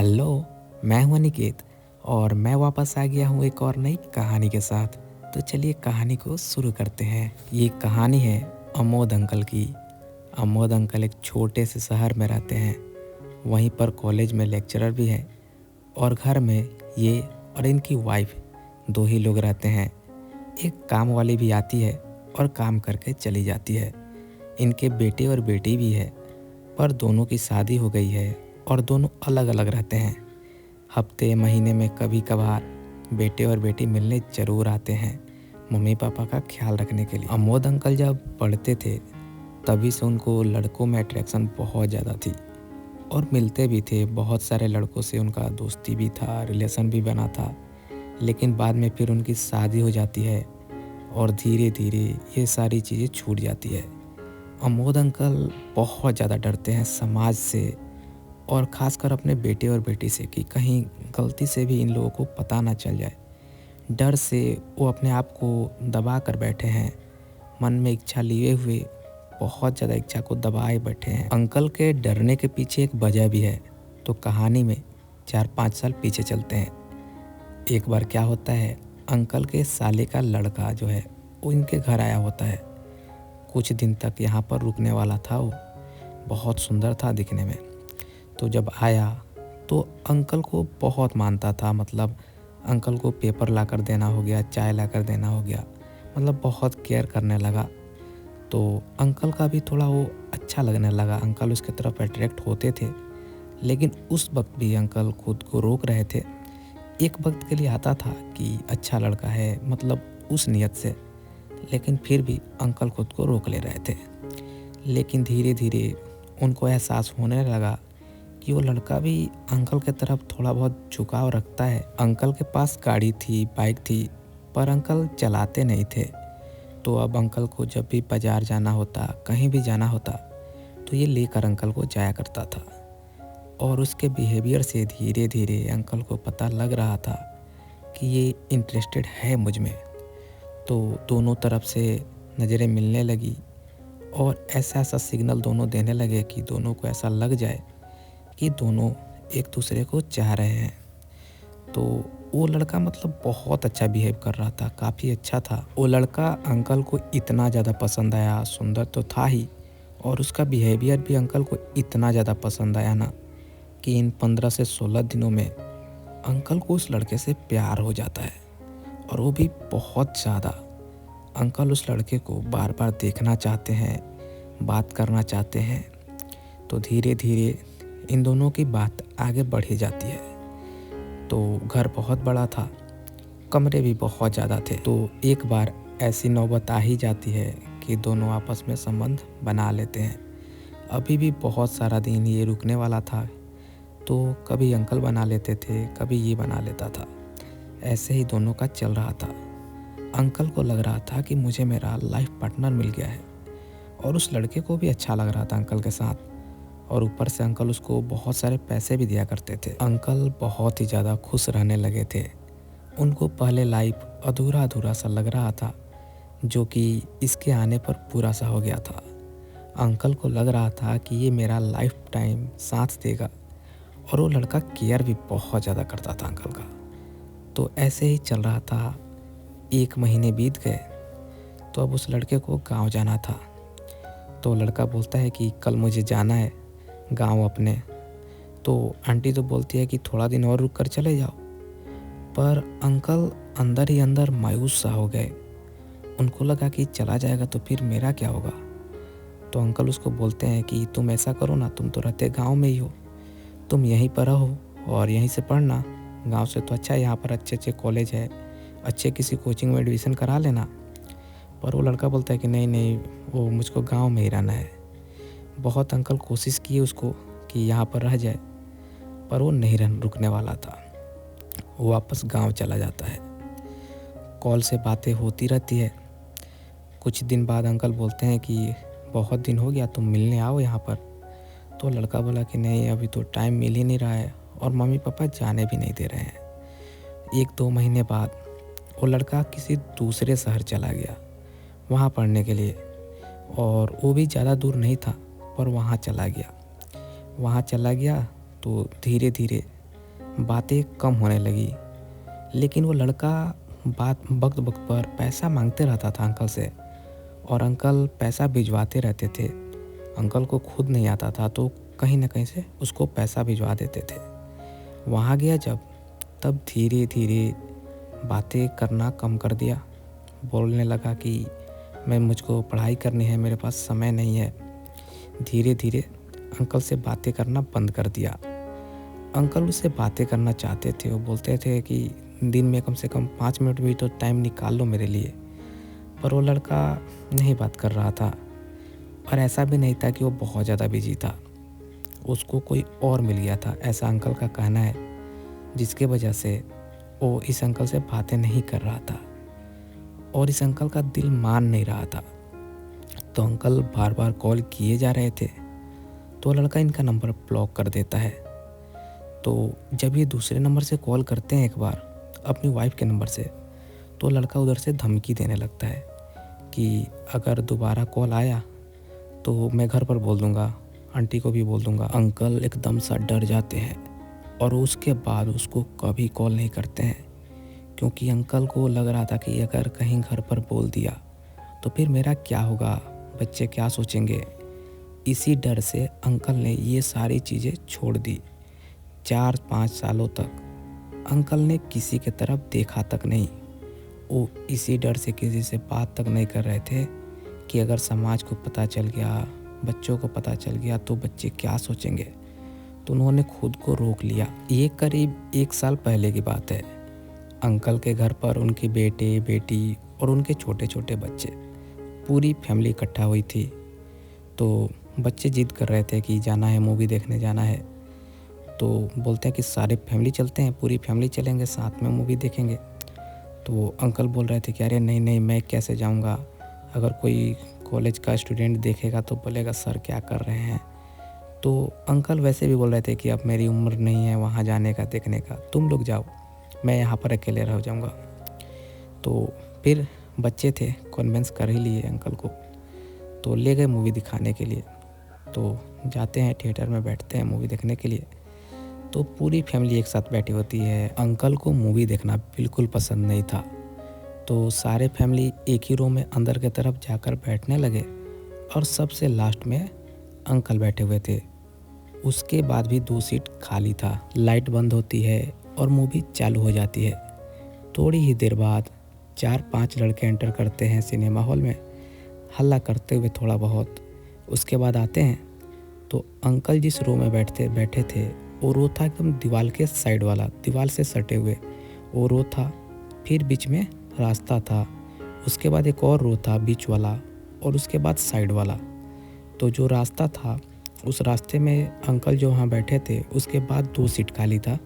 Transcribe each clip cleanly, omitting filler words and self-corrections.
Hello, मैं हूँ अनिकेत और मैं वापस आ गया हूँ एक और नई कहानी के साथ। तो चलिए कहानी को शुरू करते हैं। ये कहानी है अमोद अंकल की। अमोद अंकल एक छोटे से शहर में रहते हैं, वहीं पर कॉलेज में लेक्चरर भी हैं और घर में ये और इनकी वाइफ दो ही लोग रहते हैं। एक काम वाली भी आती है और काम करके चली जाती है। इनके बेटे और बेटी भी है, पर दोनों की शादी हो गई है और दोनों अलग अलग रहते हैं। हफ्ते महीने में कभी कभार बेटे और बेटी मिलने ज़रूर आते हैं, मम्मी पापा का ख्याल रखने के लिए। अमोद अंकल जब पढ़ते थे तभी से उनको लड़कों में अट्रैक्शन बहुत ज़्यादा थी और मिलते भी थे। बहुत सारे लड़कों से उनका दोस्ती भी था, रिलेशन भी बना था। लेकिन बाद में फिर उनकी शादी हो जाती है और धीरे धीरे ये सारी चीज़ें छूट जाती है। अमोद अंकल बहुत ज़्यादा डरते हैं समाज से और ख़ासकर अपने बेटे और बेटी से कि कहीं गलती से भी इन लोगों को पता ना चल जाए। डर से वो अपने आप को दबा कर बैठे हैं, मन में इच्छा लिए हुए बहुत ज़्यादा इच्छा को दबाए बैठे हैं। अंकल के डरने के पीछे एक वजह भी है। तो कहानी में 4-5 साल पीछे चलते हैं। एक बार क्या होता है, अंकल के साले का लड़का जो है वो इनके घर आया होता है। कुछ दिन तक यहाँ पर रुकने वाला था। वो बहुत सुंदर था दिखने में। तो जब आया तो अंकल को बहुत मानता था। मतलब अंकल को पेपर ला कर देना हो गया, चाय ला कर देना हो गया, मतलब बहुत केयर करने लगा। तो अंकल का भी थोड़ा वो अच्छा लगने लगा, अंकल उसके तरफ अट्रैक्ट होते थे। लेकिन उस वक्त भी अंकल खुद को रोक रहे थे। एक वक्त के लिए आता था कि अच्छा लड़का है, मतलब उस नियत से, लेकिन फिर भी अंकल खुद को रोक ले रहे थे। लेकिन धीरे धीरे उनको एहसास होने लगा कि वो लड़का भी अंकल के तरफ थोड़ा बहुत झुकाव रखता है। अंकल के पास गाड़ी थी, बाइक थी, पर अंकल चलाते नहीं थे। तो अब अंकल को जब भी बाज़ार जाना होता, कहीं भी जाना होता, तो ये लेकर अंकल को जाया करता था। और उसके बिहेवियर से धीरे धीरे अंकल को पता लग रहा था कि ये इंटरेस्टेड है मुझ में। तो दोनों तरफ से नज़रें मिलने लगी और ऐसा ऐसा सिग्नल दोनों देने लगे कि दोनों को ऐसा लग जाए कि दोनों एक दूसरे को चाह रहे हैं। तो वो लड़का मतलब बहुत अच्छा बिहेव कर रहा था, काफ़ी अच्छा था। वो लड़का अंकल को इतना ज़्यादा पसंद आया, सुंदर तो था ही, और उसका बिहेवियर भी अंकल को इतना ज़्यादा पसंद आया ना कि इन 15 से 16 दिनों में अंकल को उस लड़के से प्यार हो जाता है, और वो भी बहुत ज़्यादा। अंकल उस लड़के को बार बार देखना चाहते हैं, बात करना चाहते हैं। तो धीरे धीरे इन दोनों की बात आगे बढ़ी जाती है। तो घर बहुत बड़ा था, कमरे भी बहुत ज़्यादा थे। तो एक बार ऐसी नौबत आ ही जाती है कि दोनों आपस में संबंध बना लेते हैं। अभी भी बहुत सारा दिन ये रुकने वाला था, तो कभी अंकल बना लेते थे, कभी ये बना लेता था। ऐसे ही दोनों का चल रहा था। अंकल को लग रहा था कि मुझे मेरा लाइफ पार्टनर मिल गया है, और उस लड़के को भी अच्छा लग रहा था अंकल के साथ। और ऊपर से अंकल उसको बहुत सारे पैसे भी दिया करते थे। अंकल बहुत ही ज़्यादा खुश रहने लगे थे। उनको पहले लाइफ अधूरा अधूरा सा लग रहा था, जो कि इसके आने पर पूरा सा हो गया था। अंकल को लग रहा था कि ये मेरा लाइफ टाइम साथ देगा, और वो लड़का केयर भी बहुत ज़्यादा करता था अंकल का। तो ऐसे ही चल रहा था। 1 महीने बीत गए, तो अब उस लड़के को गाँव जाना था। तो लड़का बोलता है कि कल मुझे जाना है गांव अपने। तो आंटी तो बोलती है कि थोड़ा दिन और रुक कर चले जाओ, पर अंकल अंदर ही अंदर मायूस सा हो गए। उनको लगा कि चला जाएगा तो फिर मेरा क्या होगा। तो अंकल उसको बोलते हैं कि तुम ऐसा करो ना, तुम तो रहते गांव में ही हो, तुम यहीं पर रहो और यहीं से पढ़ना। गांव से तो अच्छा है, यहाँ पर अच्छे अच्छे कॉलेज है, अच्छे किसी कोचिंग में एडमिशन करा लेना। पर वो लड़का बोलता है कि नहीं नहीं, वो मुझको गाँव में ही रहना है। बहुत अंकल कोशिश किए उसको कि यहाँ पर रह जाए, पर वो नहीं रुकने वाला था। वो वापस गांव चला जाता है। कॉल से बातें होती रहती है। कुछ दिन बाद अंकल बोलते हैं कि बहुत दिन हो गया, तुम मिलने आओ यहाँ पर। तो लड़का बोला कि नहीं, अभी तो टाइम मिल ही नहीं रहा है और मम्मी पापा जाने भी नहीं दे रहे हैं। 1-2 महीने बाद वो लड़का किसी दूसरे शहर चला गया वहाँ पढ़ने के लिए, और वो भी ज़्यादा दूर नहीं था, पर वहाँ चला गया। तो धीरे धीरे बातें कम होने लगी। लेकिन वो लड़का बात वक्त वक्त पर पैसा मांगते रहता था अंकल से, और अंकल पैसा भिजवाते रहते थे। अंकल को खुद नहीं आता था तो कहीं ना कहीं से उसको पैसा भिजवा देते थे। वहाँ गया जब, तब धीरे धीरे बातें करना कम कर दिया। बोलने लगा कि मुझको पढ़ाई करनी है, मेरे पास समय नहीं है। धीरे धीरे अंकल से बातें करना बंद कर दिया। अंकल उससे बातें करना चाहते थे, वो बोलते थे कि दिन में कम से कम 5 मिनट भी तो टाइम निकाल लो मेरे लिए। पर वो लड़का नहीं बात कर रहा था। और ऐसा भी नहीं था कि वो बहुत ज़्यादा बिजी था, उसको कोई और मिल गया था, ऐसा अंकल का कहना है, जिसके वजह से वो इस अंकल से बातें नहीं कर रहा था। और इस अंकल का दिल मान नहीं रहा था। तो अंकल बार बार कॉल किए जा रहे थे, तो लड़का इनका नंबर ब्लॉक कर देता है। तो जब ये दूसरे नंबर से कॉल करते हैं एक बार अपनी वाइफ के नंबर से, तो लड़का उधर से धमकी देने लगता है कि अगर दोबारा कॉल आया तो मैं घर पर बोल दूंगा, आंटी को भी बोल दूंगा। अंकल एकदम सा डर जाते हैं और उसके बाद उसको कभी कॉल नहीं करते हैं, क्योंकि अंकल को लग रहा था कि अगर कहीं घर पर बोल दिया तो फिर मेरा क्या होगा, बच्चे क्या सोचेंगे। इसी डर से अंकल ने ये सारी चीज़ें छोड़ दी। 4-5 सालों तक अंकल ने किसी के तरफ देखा तक नहीं। वो इसी डर से किसी से बात तक नहीं कर रहे थे कि अगर समाज को पता चल गया, बच्चों को पता चल गया तो बच्चे क्या सोचेंगे। तो उन्होंने खुद को रोक लिया। ये करीब 1 साल पहले की बात है। अंकल के घर पर उनके बेटे, बेटी और उनके छोटे छोटे बच्चे, पूरी फैमिली इकट्ठा हुई थी। तो बच्चे जिद कर रहे थे कि जाना है, मूवी देखने जाना है। तो बोलते हैं कि सारे फैमिली चलते हैं, पूरी फैमिली चलेंगे, साथ में मूवी देखेंगे। तो अंकल बोल रहे थे कि अरे नहीं नहीं, मैं कैसे जाऊंगा, अगर कोई कॉलेज का स्टूडेंट देखेगा तो बोलेगा सर क्या कर रहे हैं। तो अंकल वैसे भी बोल रहे थे कि अब मेरी उम्र नहीं है वहाँ जाने का, देखने का, तुम लोग जाओ, मैं यहाँ पर अकेले रह जाऊँगा। तो फिर बच्चे थे, कन्विंस कर ही लिए अंकल को, तो ले गए मूवी दिखाने के लिए। तो जाते हैं थिएटर में, बैठते हैं मूवी देखने के लिए। तो पूरी फैमिली एक साथ बैठी होती है। अंकल को मूवी देखना बिल्कुल पसंद नहीं था, तो सारे फैमिली एक ही रो में अंदर की तरफ जाकर बैठने लगे और सबसे लास्ट में अंकल बैठे हुए थे। उसके बाद भी 2 सीट खाली था। लाइट बंद होती है और मूवी चालू हो जाती है। थोड़ी ही देर बाद 4-5 लड़के एंटर करते हैं सिनेमा हॉल में, हल्ला करते हुए थोड़ा बहुत। उसके बाद आते हैं तो अंकल जिस रो में बैठे थे वो रो था एकदम दीवार के साइड वाला, दीवार से सटे हुए वो रो था। फिर बीच में रास्ता था, उसके बाद एक और रो था बीच वाला, और उसके बाद साइड वाला। तो जो रास्ता था उस रास्ते में अंकल जो वहाँ बैठे थे, उसके बाद 2 सीट खाली था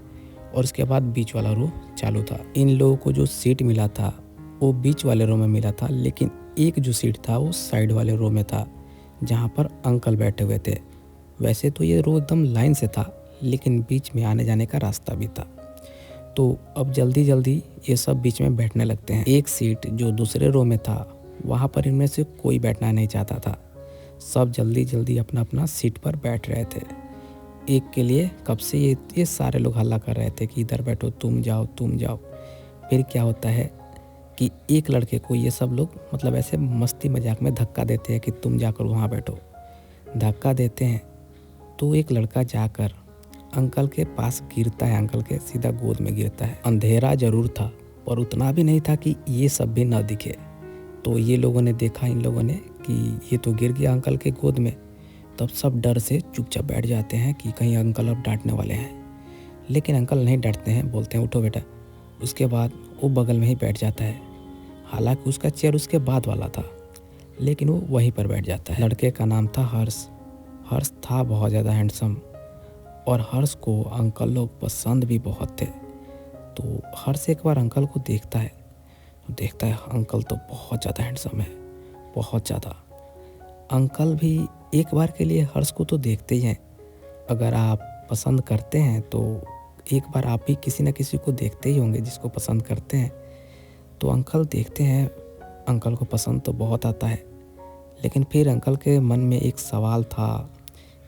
और उसके बाद बीच वाला रो चालू था। इन लोगों को जो सीट मिला था वो बीच वाले रो में मिला था, लेकिन एक जो सीट था वो साइड वाले रो में था जहाँ पर अंकल बैठे हुए थे। वैसे तो ये रो एकदम लाइन से था, लेकिन बीच में आने जाने का रास्ता भी था। तो अब जल्दी जल्दी ये सब बीच में बैठने लगते हैं। एक सीट जो दूसरे रो में था वहाँ पर इनमें से कोई बैठना नहीं चाहता था। सब जल्दी जल्दी अपना अपना सीट पर बैठ रहे थे। एक के लिए कब से ये सारे लोग हल्ला कर रहे थे कि इधर बैठो, तुम जाओ तुम जाओ। फिर क्या होता है कि एक लड़के को ये सब लोग मतलब ऐसे मस्ती मजाक में धक्का देते हैं कि तुम जाकर वहाँ बैठो। धक्का देते हैं तो एक लड़का जाकर अंकल के पास गिरता है, अंकल के सीधा गोद में गिरता है। अंधेरा जरूर था पर उतना भी नहीं था कि ये सब भी न दिखे। तो ये लोगों ने देखा, इन लोगों ने, कि ये तो गिर गया अंकल के गोद में। तब सब डर से चुपचाप बैठ जाते हैं कि कहीं अंकल अब डांटने वाले हैं। लेकिन अंकल नहीं डांटते हैं, बोलते हैं उठो बेटा। उसके बाद वो बगल में ही बैठ जाता है। हालांकि उसका चेयर उसके बाद वाला था, लेकिन वो वहीं पर बैठ जाता है। लड़के का नाम था हर्ष। हर्ष था बहुत ज़्यादा हैंडसम और हर्ष को अंकल लोग पसंद भी बहुत थे। तो हर्ष एक बार अंकल को देखता है तो देखता है अंकल तो बहुत ज़्यादा हैंडसम है, बहुत ज़्यादा। अंकल भी एक बार के लिए हर्ष को तो देखते ही हैं। अगर आप पसंद करते हैं तो एक बार आप भी किसी न किसी को देखते ही होंगे जिसको पसंद करते हैं। तो अंकल देखते हैं, अंकल को पसंद तो बहुत आता है, लेकिन फिर अंकल के मन में एक सवाल था,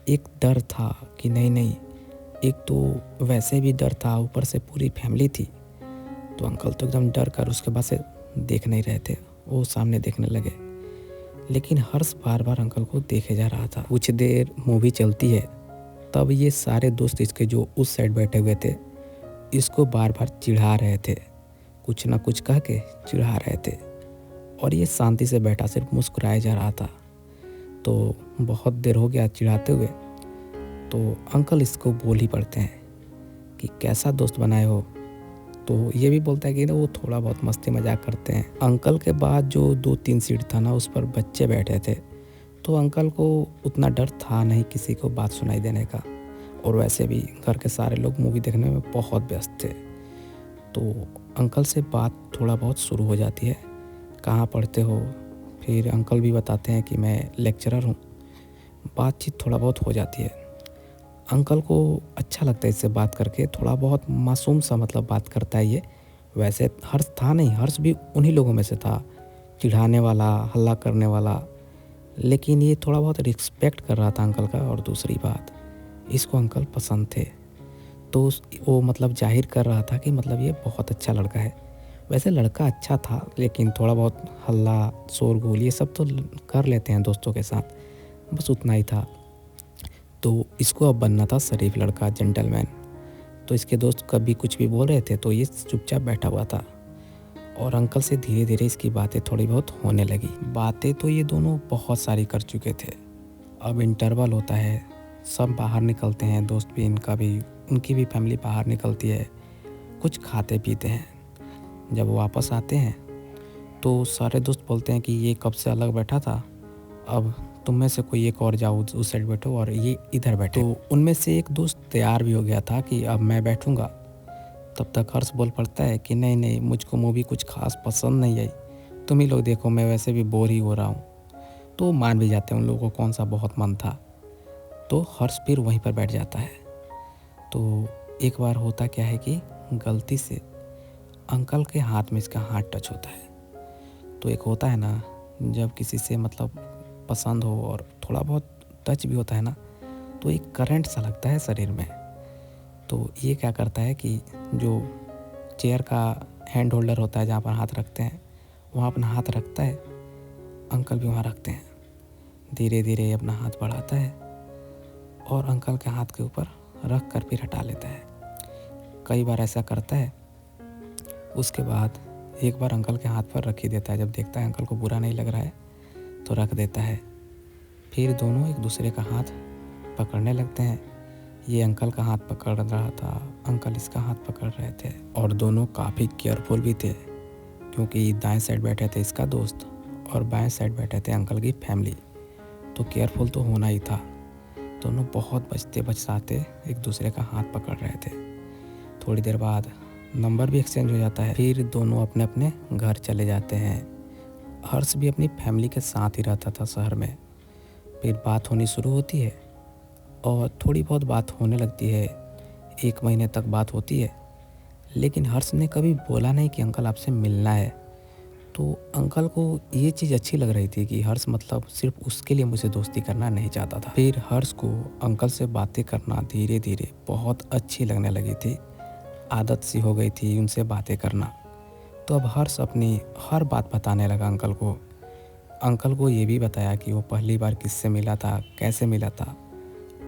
एक डर था कि नहीं नहीं, एक तो वैसे भी डर था, ऊपर से पूरी फैमिली थी, तो अंकल तो एकदम डर कर उसके बाद से देख नहीं रहे थे, वो सामने देखने लगे। लेकिन हर्ष बार बार अंकल को देखे जा रहा था। कुछ देर मूवी चलती है, तब ये सारे दोस्त इसके जो उस साइड बैठे हुए थे इसको बार बार चिढ़ा रहे थे, कुछ ना कुछ कह के चिढ़ा रहे थे, और ये शांति से बैठा सिर्फ मुस्कुराया जा रहा था। तो बहुत देर हो गया चिढ़ाते हुए, तो अंकल इसको बोल ही पड़ते हैं कि कैसा दोस्त बनाए हो। तो ये भी बोलता है कि ना वो थोड़ा बहुत मस्ती मजाक करते हैं। अंकल के बाद जो 2-3 सीट था ना उस पर बच्चे बैठे थे, तो अंकल को उतना डर था नहीं किसी को बात सुनाई देने का, और वैसे भी घर के सारे लोग मूवी देखने में बहुत व्यस्त थे। तो अंकल से बात थोड़ा बहुत शुरू हो जाती है, कहाँ पढ़ते हो, फिर अंकल भी बताते हैं कि मैं लेक्चरर हूँ। बातचीत थोड़ा बहुत हो जाती है। अंकल को अच्छा लगता है इससे बात करके, थोड़ा बहुत मासूम सा मतलब बात करता है ये। वैसे हर्ष था नहीं, हर्ष भी उन्हीं लोगों में से था, चिढ़ाने वाला, हल्ला करने वाला, लेकिन ये थोड़ा बहुत रिस्पेक्ट कर रहा था अंकल का। और दूसरी बात, इसको अंकल पसंद थे, तो वो मतलब जाहिर कर रहा था कि मतलब ये बहुत अच्छा लड़का है। वैसे लड़का अच्छा था, लेकिन थोड़ा बहुत हल्ला शोरगुल ये सब तो कर लेते हैं दोस्तों के साथ, बस उतना ही था। तो इसको अब बनना था शरीफ लड़का, जेंटलमैन। तो इसके दोस्त कभी कुछ भी बोल रहे थे तो ये चुपचाप बैठा हुआ था, और अंकल से धीरे धीरे इसकी बातें थोड़ी बहुत होने लगी। बातें तो ये दोनों बहुत सारी कर चुके थे। अब इंटरवल होता है, सब बाहर निकलते हैं, दोस्त भी, इनका भी, उनकी भी फैमिली बाहर निकलती है, कुछ खाते पीते हैं। जब वापस आते हैं तो सारे दोस्त बोलते हैं कि ये कब से अलग बैठा था, अब तुम में से कोई एक और जाओ उस साइड बैठो और ये इधर बैठे। तो उनमें से एक दोस्त तैयार भी हो गया था कि अब मैं बैठूंगा। तब तक हर्ष बोल पड़ता है कि नहीं नहीं, मुझको मूवी कुछ खास पसंद नहीं आई, तुम ही लोग देखो, मैं वैसे भी बोर ही हो रहा हूँ। तो मान भी जाते हैं, उन लोगों को कौन सा बहुत मन था। तो हर्ष फिर वहीं पर बैठ जाता है। तो एक बार होता क्या है कि गलती से अंकल के हाथ में इसका हाथ टच होता है। तो एक होता है ना, जब किसी से मतलब पसंद हो और थोड़ा बहुत टच भी होता है ना, तो एक करंट सा लगता है शरीर में। तो ये क्या करता है कि जो चेयर का हैंड होल्डर होता है जहाँ पर हाथ रखते हैं, वहाँ अपना हाथ रखता है, अंकल भी वहाँ रखते हैं। धीरे धीरे अपना हाथ बढ़ाता है और अंकल के हाथ के ऊपर रख कर फिर हटा लेता है। कई बार ऐसा करता है। उसके बाद एक बार अंकल के हाथ पर रख ही देता है, जब देखता है अंकल को बुरा नहीं लग रहा है तो रख देता है। फिर दोनों एक दूसरे का हाथ पकड़ने लगते हैं। ये अंकल का हाथ पकड़ रहा था, अंकल इसका हाथ पकड़ रहे थे, और दोनों काफ़ी केयरफुल भी थे, क्योंकि दाएं साइड बैठे थे इसका दोस्त और बाएं साइड बैठे थे अंकल की फैमिली। तो केयरफुल तो होना ही था। दोनों बहुत बचते बचाते एक दूसरे का हाथ पकड़ रहे थे। थोड़ी देर बाद नंबर भी एक्सचेंज हो जाता है। फिर दोनों अपने अपने घर चले जाते हैं। हर्ष भी अपनी फैमिली के साथ ही रहता था शहर में। फिर बात होनी शुरू होती है और थोड़ी बहुत बात होने लगती है। 1 महीने तक बात होती है, लेकिन हर्ष ने कभी बोला नहीं कि अंकल आपसे मिलना है। तो अंकल को ये चीज़ अच्छी लग रही थी कि हर्ष मतलब सिर्फ उसके लिए मुझे दोस्ती करना नहीं चाहता था। फिर हर्ष को अंकल से बातें करना धीरे धीरे बहुत अच्छी लगने लगी थी। आदत सी हो गई थी उनसे बातें करना। तो अब हर्ष अपनी हर बात बताने लगा अंकल को। अंकल को ये भी बताया कि वो पहली बार किससे मिला था, कैसे मिला था।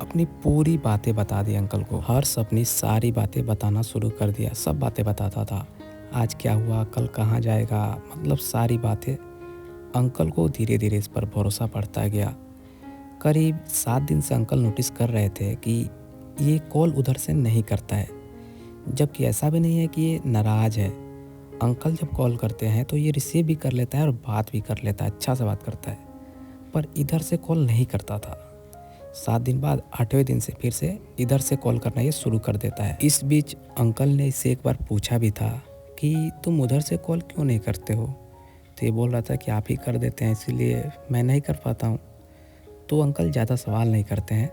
अपनी पूरी बातें बता दी अंकल को। हर्ष अपनी सारी बातें बताना शुरू कर दिया, सब बातें बताता था। आज क्या हुआ, कल कहाँ जाएगा, मतलब सारी बातें। अंकल को धीरे धीरे इस पर भरोसा पड़ता गया। करीब 7 दिन से अंकल नोटिस कर रहे थे कि ये कॉल उधर से नहीं करता है, जबकि ऐसा भी नहीं है कि ये नाराज़ है। अंकल जब कॉल करते हैं तो ये रिसीव भी कर लेता है और बात भी कर लेता है, अच्छा से बात करता है, पर इधर से कॉल नहीं करता था। 7 दिन बाद 8वें दिन से फिर से इधर से कॉल करना ये शुरू कर देता है। इस बीच अंकल ने इससे एक बार पूछा भी था कि तुम उधर से कॉल क्यों नहीं करते हो। तो ये बोल रहा था कि आप ही कर देते हैं, इसीलिए मैं नहीं कर पाता हूँ। तो अंकल ज़्यादा सवाल नहीं करते हैं,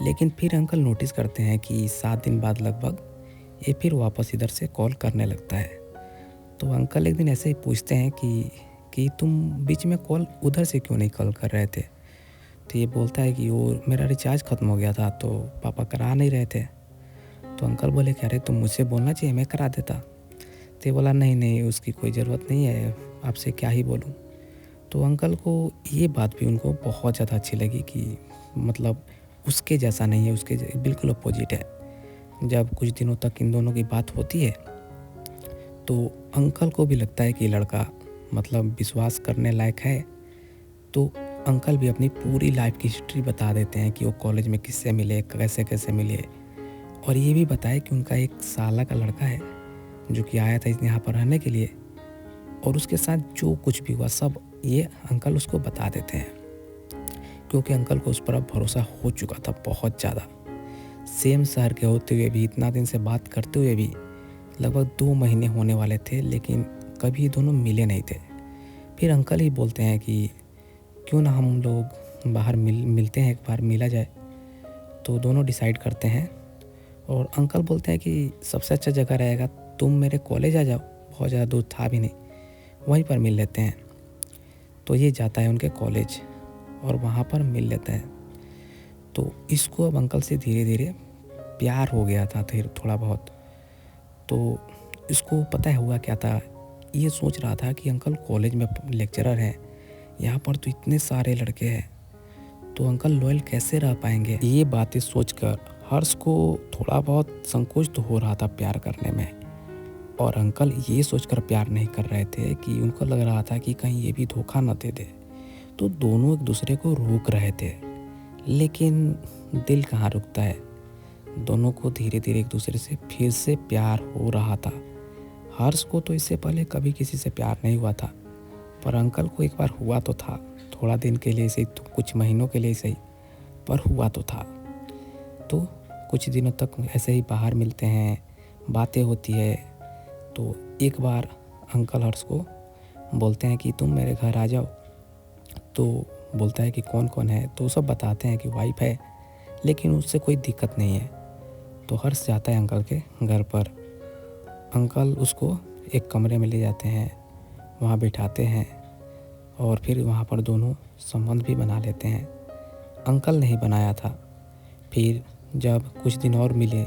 लेकिन फिर अंकल नोटिस करते हैं कि 7 दिन बाद लगभग ये फिर वापस इधर से कॉल करने लगता है। तो अंकल एक दिन ऐसे ही पूछते हैं कि तुम बीच में कॉल उधर से क्यों नहीं कॉल कर रहे थे। तो ये बोलता है कि वो मेरा रिचार्ज ख़त्म हो गया था तो पापा करा नहीं रहे थे। तो अंकल बोले कि अरे तुम मुझसे बोलना चाहिए, मैं करा देता। तो ये बोला नहीं नहीं, उसकी कोई ज़रूरत नहीं है, आपसे क्या ही बोलूँ। तो अंकल को ये बात भी उनको बहुत ज़्यादा अच्छी लगी कि मतलब उसके जैसा नहीं है, उसके बिल्कुल अपोजिट है। जब कुछ दिनों तक इन दोनों की बात होती है तो अंकल को भी लगता है कि लड़का मतलब विश्वास करने लायक है। तो अंकल भी अपनी पूरी लाइफ की हिस्ट्री बता देते हैं कि वो कॉलेज में किससे मिले, कैसे कैसे मिले, और ये भी बताया कि उनका एक साला का लड़का है जो कि आया था यहाँ पर रहने के लिए, और उसके साथ जो कुछ भी हुआ सब ये अंकल उसको बता देते हैं, क्योंकि अंकल को उस पर अब भरोसा हो चुका था बहुत ज़्यादा। सेम शहर के होते हुए भी, इतना दिन से बात करते हुए भी, लगभग 2 महीने होने वाले थे, लेकिन कभी दोनों मिले नहीं थे। फिर अंकल ही बोलते हैं कि क्यों ना हम लोग बाहर मिलते हैं, एक बार मिला जाए। तो दोनों डिसाइड करते हैं, और अंकल बोलते हैं कि सबसे अच्छा जगह रहेगा तुम मेरे कॉलेज आ जाओ, बहुत ज़्यादा दूर था भी नहीं, वहीं पर मिल लेते हैं। तो ये जाता है उनके कॉलेज और वहाँ पर मिल लेते हैं। तो इसको अब अंकल से धीरे धीरे प्यार हो गया था फिर थोड़ा बहुत। तो इसको पता है हुआ क्या था, ये सोच रहा था कि अंकल कॉलेज में लेक्चरर हैं, यहाँ पर तो इतने सारे लड़के हैं, तो अंकल लॉयल कैसे रह पाएंगे। ये बातें सोचकर हर्ष को थोड़ा बहुत संकोच तो हो रहा था प्यार करने में, और अंकल ये सोचकर प्यार नहीं कर रहे थे कि उनको लग रहा था कि कहीं ये भी धोखा न दे दे। तो दोनों एक दूसरे को रोक रहे थे, लेकिन दिल कहाँ रुकता है। दोनों को धीरे धीरे एक दूसरे से फिर से प्यार हो रहा था। हर्ष को तो इससे पहले कभी किसी से प्यार नहीं हुआ था, पर अंकल को एक बार हुआ तो था, थोड़ा दिन के लिए सही, तो कुछ महीनों के लिए सही, पर हुआ तो था। तो कुछ दिनों तक ऐसे ही बाहर मिलते हैं, बातें होती है। तो एक बार अंकल हर्ष को बोलते हैं कि तुम मेरे घर आ जाओ। तो बोलता है कि कौन कौन है, तो सब बताते हैं कि वाइफ है, लेकिन उससे कोई दिक्कत नहीं है। तो हर्ष जाता है अंकल के घर पर। अंकल उसको एक कमरे में ले जाते हैं, वहाँ बिठाते हैं, और फिर वहाँ पर दोनों संबंध भी बना लेते हैं। अंकल ने ही बनाया था। फिर जब कुछ दिन और मिले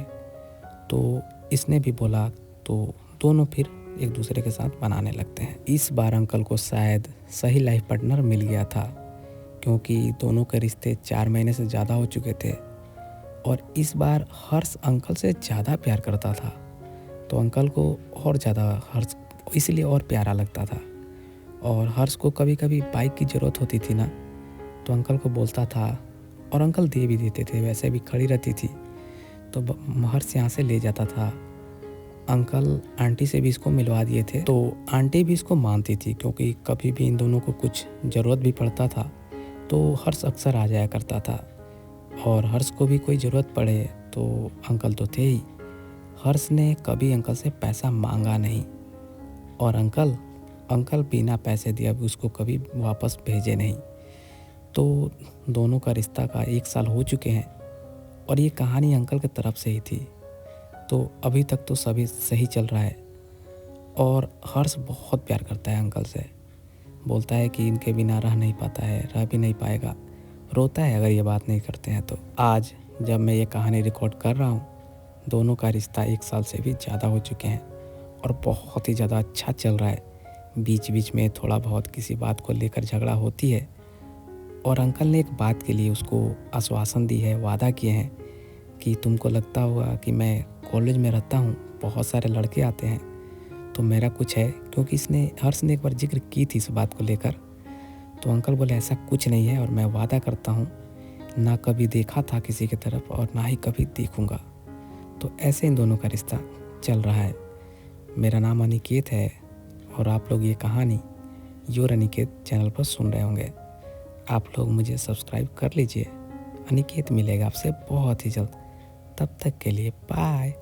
तो इसने भी बोला, तो दोनों फिर एक दूसरे के साथ बनाने लगते हैं। इस बार अंकल को शायद सही लाइफ पार्टनर मिल गया था, क्योंकि दोनों के रिश्ते 4 महीने से ज़्यादा हो चुके थे, और इस बार हर्ष अंकल से ज़्यादा प्यार करता था। तो अंकल को और ज़्यादा हर्ष इसलिए और प्यारा लगता था। और हर्ष को कभी कभी बाइक की ज़रूरत होती थी ना, तो अंकल को बोलता था, और अंकल दे भी देते थे, वैसे भी खड़ी रहती थी तो हर्ष यहाँ से ले जाता था। अंकल आंटी से भी इसको मिलवा दिए थे, तो आंटी भी इसको मानती थी, क्योंकि कभी भी इन दोनों को कुछ ज़रूरत भी पड़ता था तो हर्ष अक्सर आ जाया करता था। और हर्ष को भी कोई ज़रूरत पड़े तो अंकल तो थे ही। हर्ष ने कभी अंकल से पैसा मांगा नहीं, और अंकल बिना पैसे दिए भी उसको कभी वापस भेजे नहीं। तो दोनों का रिश्ता का 1 साल हो चुके हैं, और ये कहानी अंकल की तरफ से ही थी। तो अभी तक तो सभी सही चल रहा है, और हर्ष बहुत प्यार करता है अंकल से। बोलता है कि इनके बिना रह नहीं पाता है, रह भी नहीं पाएगा, रोता है अगर ये बात नहीं करते हैं। तो आज जब मैं ये कहानी रिकॉर्ड कर रहा हूँ, दोनों का रिश्ता 1 साल से भी ज़्यादा हो चुके हैं, और बहुत ही ज़्यादा अच्छा चल रहा है। बीच बीच में थोड़ा बहुत किसी बात को लेकर झगड़ा होती है, और अंकल ने एक बात के लिए उसको आश्वासन दी है, वादा किए हैं कि तुमको लगता होगा कि मैं कॉलेज में रहता हूँ, बहुत सारे लड़के आते हैं, तो मेरा कुछ है, क्योंकि हर्ष ने एक बार जिक्र की थी इस बात को लेकर। तो अंकल बोले ऐसा कुछ नहीं है, और मैं वादा करता हूँ ना कभी देखा था किसी की तरफ, और ना ही कभी देखूँगा। तो ऐसे इन दोनों का रिश्ता चल रहा है। मेरा नाम अनिकेत है, और आप लोग ये कहानी योर अनिकेत चैनल पर सुन रहे होंगे। आप लोग मुझे सब्सक्राइब कर लीजिए। अनिकेत मिलेगा आपसे बहुत ही जल्द। तब तक के लिए बाय।